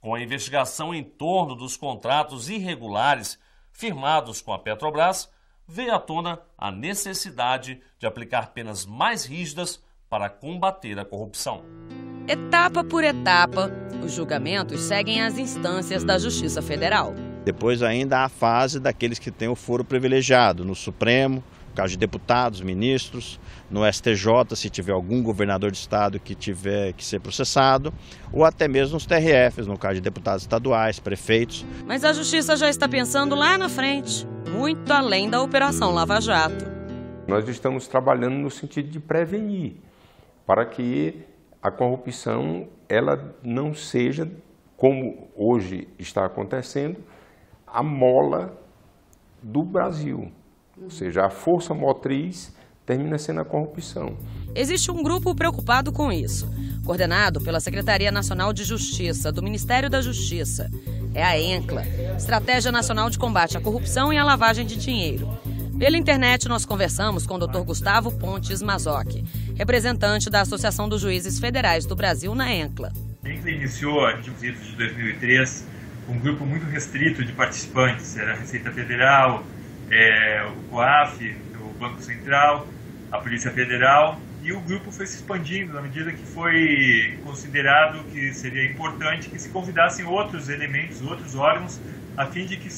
Com a investigação em torno dos contratos irregulares firmados com a Petrobras, veio à tona a necessidade de aplicar penas mais rígidas para combater a corrupção. Etapa por etapa, os julgamentos seguem as instâncias da Justiça Federal. Depois ainda há a fase daqueles que têm o foro privilegiado, no Supremo, no caso de deputados, ministros, no STJ, se tiver algum governador de estado que tiver que ser processado, ou até mesmo nos TRFs, no caso de deputados estaduais, prefeitos. Mas a Justiça já está pensando lá na frente, muito além da Operação Lava Jato. Nós estamos trabalhando no sentido de prevenir, para que a corrupção ela não seja, como hoje está acontecendo, a mola do Brasil. Ou seja, a força motriz termina sendo a corrupção. Existe um grupo preocupado com isso, coordenado pela Secretaria Nacional de Justiça, do Ministério da Justiça. É a ENCLA, Estratégia Nacional de Combate à Corrupção e à Lavagem de Dinheiro. Pela internet, nós conversamos com o Dr. Gustavo Pontes Mazzoc, representante da Associação dos Juízes Federais do Brasil na ENCLA. A ENCLA iniciou, a partir de 2003, um grupo muito restrito de participantes. Era a Receita Federal, o COAF, o Banco Central, a Polícia Federal, e o grupo foi se expandindo na medida que foi considerado que seria importante que se convidassem outros elementos, outros órgãos, a fim de que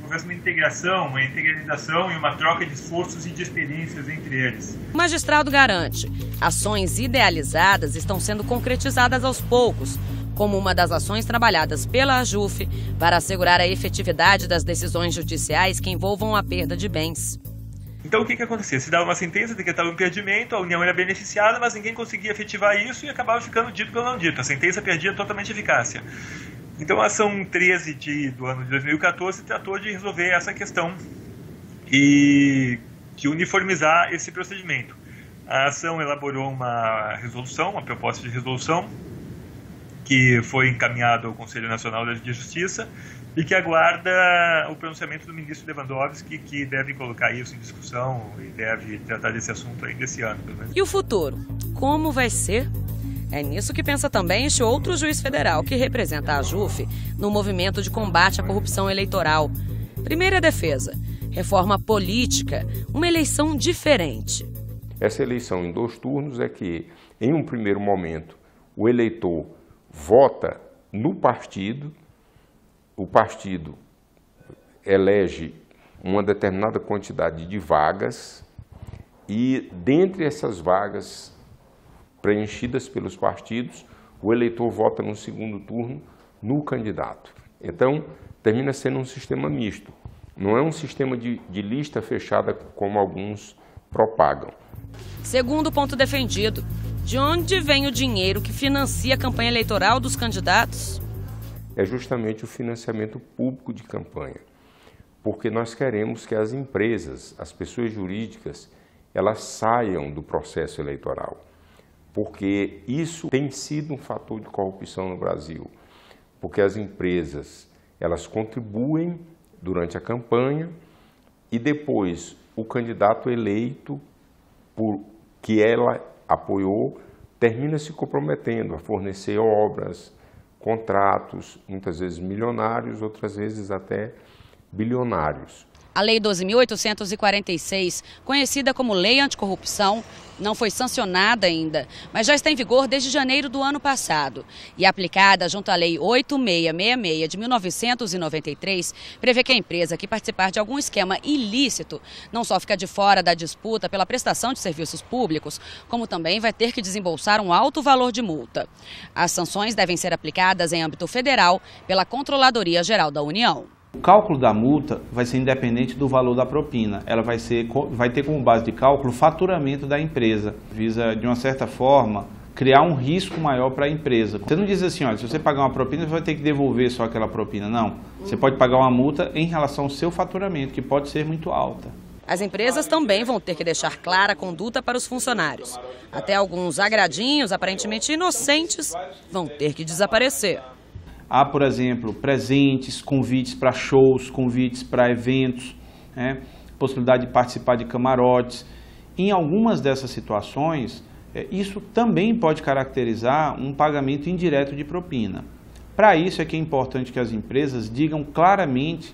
houvesse uma integração, uma integralização e uma troca de esforços e de experiências entre eles. O magistrado garante, ações idealizadas estão sendo concretizadas aos poucos, como uma das ações trabalhadas pela AJUF para assegurar a efetividade das decisões judiciais que envolvam a perda de bens. Então o que acontecia? Se dava uma sentença, decretava um impedimento, a União era beneficiada, mas ninguém conseguia efetivar isso e acabava ficando dito pelo não dito. A sentença perdia totalmente eficácia. Então a ação 13 do ano de 2014 tratou de resolver essa questão e de uniformizar esse procedimento. A ação elaborou uma resolução, uma proposta de resolução, que foi encaminhado ao Conselho Nacional de Justiça e que aguarda o pronunciamento do ministro Lewandowski, que deve colocar isso em discussão e deve tratar desse assunto ainda esse ano. E o futuro? Como vai ser? É nisso que pensa também este outro juiz federal que representa a AJUF no movimento de combate à corrupção eleitoral. Primeira defesa, reforma política, uma eleição diferente. Essa eleição em 2 turnos é que, em um primeiro momento, o eleitor vota no partido, o partido elege uma determinada quantidade de vagas e, dentre essas vagas preenchidas pelos partidos, o eleitor vota no segundo turno no candidato. Então, termina sendo um sistema misto. Não é um sistema de lista fechada como alguns propagam. Segundo ponto defendido, de onde vem o dinheiro que financia a campanha eleitoral dos candidatos? É justamente o financiamento público de campanha, porque nós queremos que as empresas, as pessoas jurídicas, elas saiam do processo eleitoral, porque isso tem sido um fator de corrupção no Brasil, porque as empresas, elas contribuem durante a campanha e depois o candidato eleito, por que ela apoiou, termina se comprometendo a fornecer obras, contratos, muitas vezes milionários, outras vezes até bilionários. A Lei 12.846, conhecida como Lei Anticorrupção, não foi sancionada ainda, mas já está em vigor desde janeiro do ano passado. E aplicada junto à Lei 8666 de 1993, prevê que a empresa que participar de algum esquema ilícito não só fica de fora da disputa pela prestação de serviços públicos, como também vai ter que desembolsar um alto valor de multa. As sanções devem ser aplicadas em âmbito federal pela Controladoria Geral da União. O cálculo da multa vai ser independente do valor da propina. Ela vai ter como base de cálculo o faturamento da empresa. Visa, de uma certa forma, criar um risco maior para a empresa. Você não diz assim, olha, se você pagar uma propina, você vai ter que devolver só aquela propina. Não. Você pode pagar uma multa em relação ao seu faturamento, que pode ser muito alta. As empresas também vão ter que deixar clara a conduta para os funcionários. Até alguns agradinhos, aparentemente inocentes, vão ter que desaparecer. Há, por exemplo, presentes, convites para shows, convites para eventos, né? Possibilidade de participar de camarotes. Em algumas dessas situações, isso também pode caracterizar um pagamento indireto de propina. Para isso é que é importante que as empresas digam claramente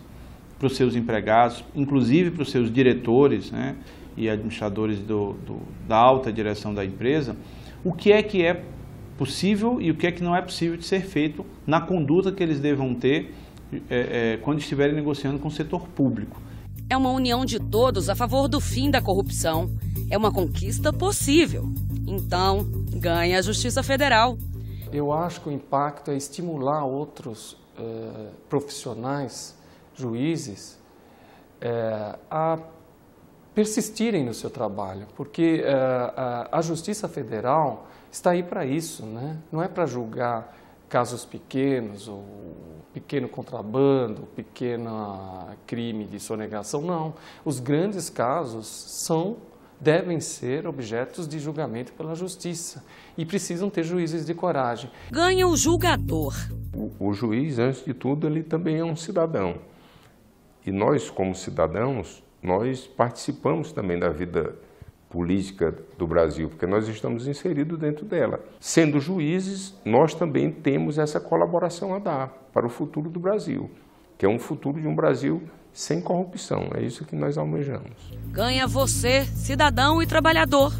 para os seus empregados, inclusive para os seus diretores, né, e administradores da alta direção da empresa, o que é possível e o que não é possível de ser feito na conduta que eles devam ter quando estiverem negociando com o setor público. É uma união de todos a favor do fim da corrupção. É uma conquista possível. Então, ganha a Justiça Federal. Eu acho que o impacto é estimular outros profissionais, juízes, a persistirem no seu trabalho, porque a Justiça Federal está aí para isso, né? Não é para julgar casos pequenos, ou pequeno contrabando, pequeno crime de sonegação, não. Os grandes casos devem ser objetos de julgamento pela Justiça e precisam ter juízes de coragem. Ganha o julgador. O juiz, antes de tudo, ele também é um cidadão. E nós, como cidadãos, nós participamos também da vida política do Brasil, porque nós estamos inseridos dentro dela. Sendo juízes, nós também temos essa colaboração a dar para o futuro do Brasil, que é um futuro de um Brasil sem corrupção. É isso que nós almejamos. Ganha você, cidadão e trabalhador.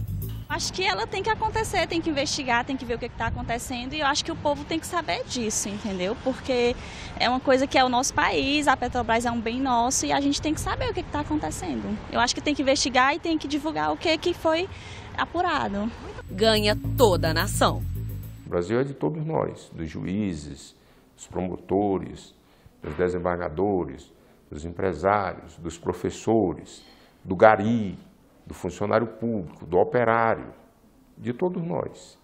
Acho que ela tem que acontecer, tem que investigar, tem que ver o que está acontecendo e eu acho que o povo tem que saber disso, entendeu? Porque é uma coisa que é o nosso país, a Petrobras é um bem nosso e a gente tem que saber o que está acontecendo. Eu acho que tem que investigar e tem que divulgar o que foi apurado. Ganha toda a nação. O Brasil é de todos nós, dos juízes, dos promotores, dos desembargadores, dos empresários, dos professores, do gari, do funcionário público, do operário, de todos nós.